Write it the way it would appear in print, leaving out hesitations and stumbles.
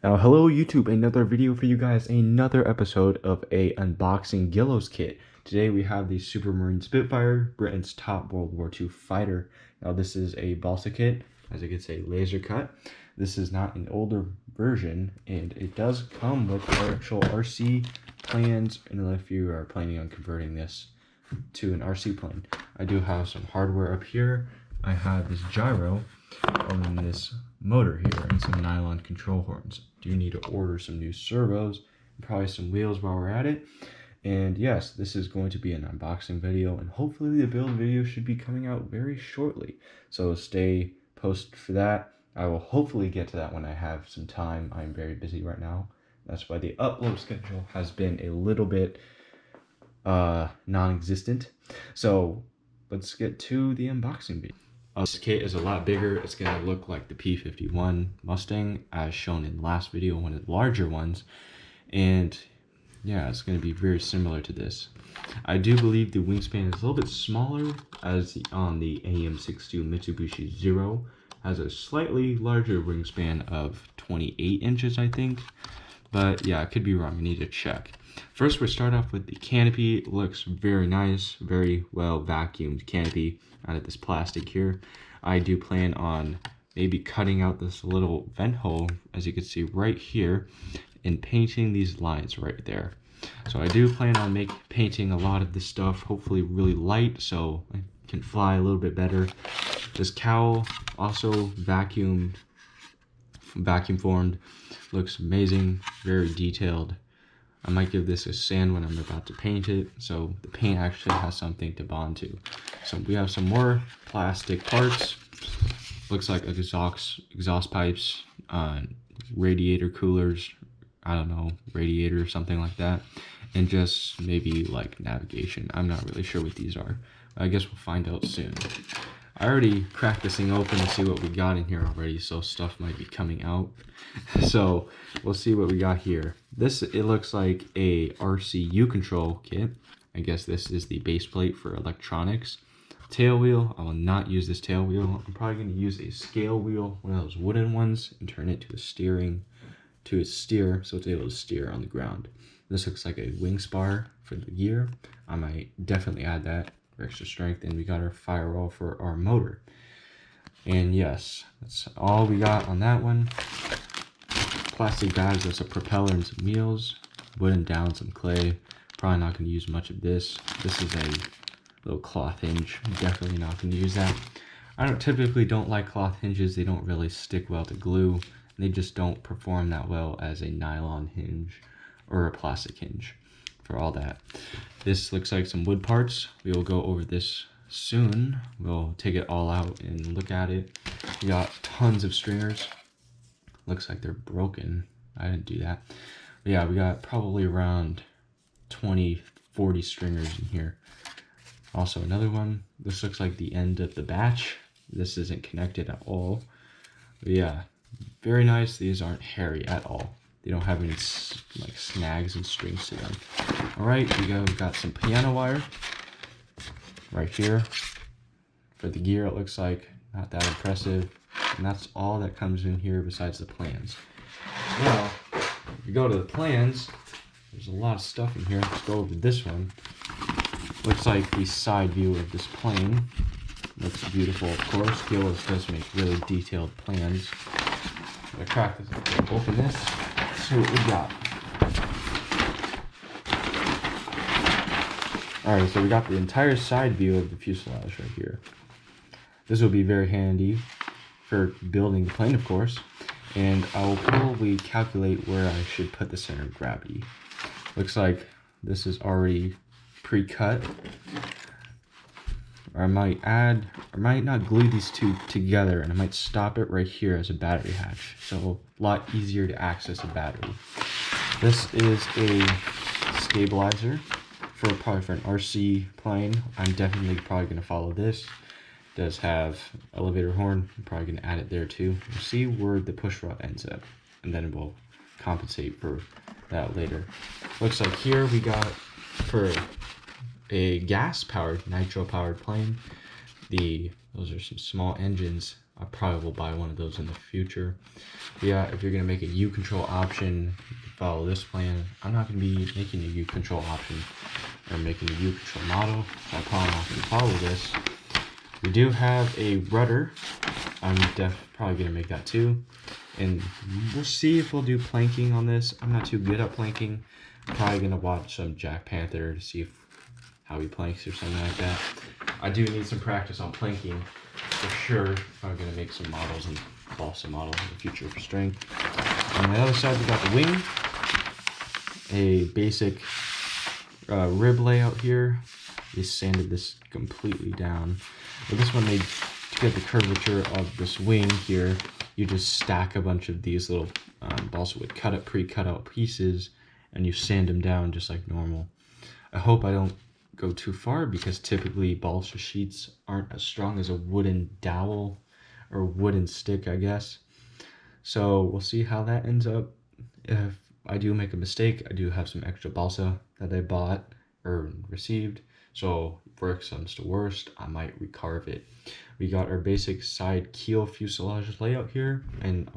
Now, hello YouTube, another video for you guys, another episode of a unboxing Guillows kit. Today we have the Supermarine Spitfire, Britain's top World War II fighter. Now this is a balsa kit, as it gets a laser cut. This is not an older version, and it does come with actual RC plans, and if you are planning on converting this to an RC plane. I do have some hardware up here. I have this gyro, and then this motor here, and some nylon control horns. Do need to order some new servos and probably some wheels while we're at it. And yes, this is going to be an unboxing video, and hopefully the build video should be coming out very shortly, so stay posted for that. I will hopefully get to that when I have some time. I'm very busy right now. That's why the upload schedule has been a little bit non-existent. So let's get to the unboxing video. This kit is a lot bigger. It's going to look like the P-51 Mustang as shown in the last video, one of the larger ones. And yeah, it's going to be very similar to this. I do believe the wingspan is a little bit smaller, as on the AM62 Mitsubishi Zero has a slightly larger wingspan of 28 inches, I think. But yeah, I could be wrong. I need to check. First, we start off with the canopy. It looks very nice, very well vacuumed canopy out of this plastic here. I do plan on maybe cutting out this little vent hole, as you can see right here, and painting these lines right there. So I do plan on painting a lot of this stuff, hopefully really light, so I can fly a little bit better. This cowl, also vacuum formed, looks amazing, very detailed. I might give this a sand when I'm about to paint it, so the paint actually has something to bond to. So we have some more plastic parts. Looks like exhaust pipes, radiator coolers, I don't know, radiator or something like that, and just maybe like navigation. I'm not really sure what these are. I guess we'll find out soon. I already cracked this thing open to see what we got in here already, so stuff might be coming out. So we'll see what we got here. It looks like a RCU control kit. I guess this is the base plate for electronics. Tail wheel. I will not use this tail wheel. I'm probably going to use a scale wheel, one of those wooden ones, and turn it to a steer, so it's able to steer on the ground. This looks like a wing spar for the gear. I might definitely add that for extra strength. And we got our firewall for our motor. And yes, that's all we got on that one. Plastic bags, that's a propeller and some wheels. Wooden down, some clay. Probably not going to use much of this. This is a little cloth hinge. Definitely not going to use that. I typically don't like cloth hinges. They don't really stick well to glue. They just don't perform that well as a nylon hinge or a plastic hinge for all that. This looks like some wood parts. We will go over this soon. We'll take it all out and look at it. We got tons of stringers. Looks like they're broken. I didn't do that. But yeah, we got probably around 20-40 stringers in here. Also another one. This looks like the end of the batch. This isn't connected at all. But yeah, very nice. These aren't hairy at all. They don't have any like snags and strings to them. All right, we've got some piano wire right here for the gear. It looks like not that impressive, and that's all that comes in here besides the plans. Well, if you go to the plans, there's a lot of stuff in here. Let's go over this one. Looks like the side view of this plane. Looks beautiful, of course. Guillows does make really detailed plans. I'm gonna crack this up, open this, see what we got. Alright, so we got the entire side view of the fuselage right here. This will be very handy for building the plane, of course. And I'll probably calculate where I should put the center of gravity. Looks like this is already pre-cut. Or I might not glue these two together, and I might stop it right here as a battery hatch, so a lot easier to access a battery. This is a stabilizer probably for an RC plane. I'm definitely probably going to follow this. It does have elevator horn. I'm probably going to add it there too. We'll see where the push rod ends up, and then we'll compensate for that later. Looks like here we got for a gas-powered, nitro-powered plane. Those are some small engines. I probably will buy one of those in the future. But yeah, if you're gonna make a U control option, you can follow this plan. I'm not gonna be making a U control option or making a U control model, so I'm probably not gonna follow this. We do have a rudder. I'm probably gonna make that too, and we'll see if we'll do planking on this. I'm not too good at planking. I'm probably gonna watch some Jack Panther to see how he planks or something like that. I do need some practice on planking for sure if I'm gonna make some models and balsa model in the future for strength. On the other side, we got the wing, a basic rib layout here. We sanded this completely down. But this one, to get the curvature of this wing here, you just stack a bunch of these little balsa wood pre-cut out pieces, and you sand them down just like normal. I hope I don't go too far, because typically balsa sheets aren't as strong as a wooden dowel or wooden stick, I guess. So we'll see how that ends up. If I do make a mistake, I do have some extra balsa that I bought or received, so if worst comes to worst, I might recarve it. We got our basic side keel fuselage layout here, and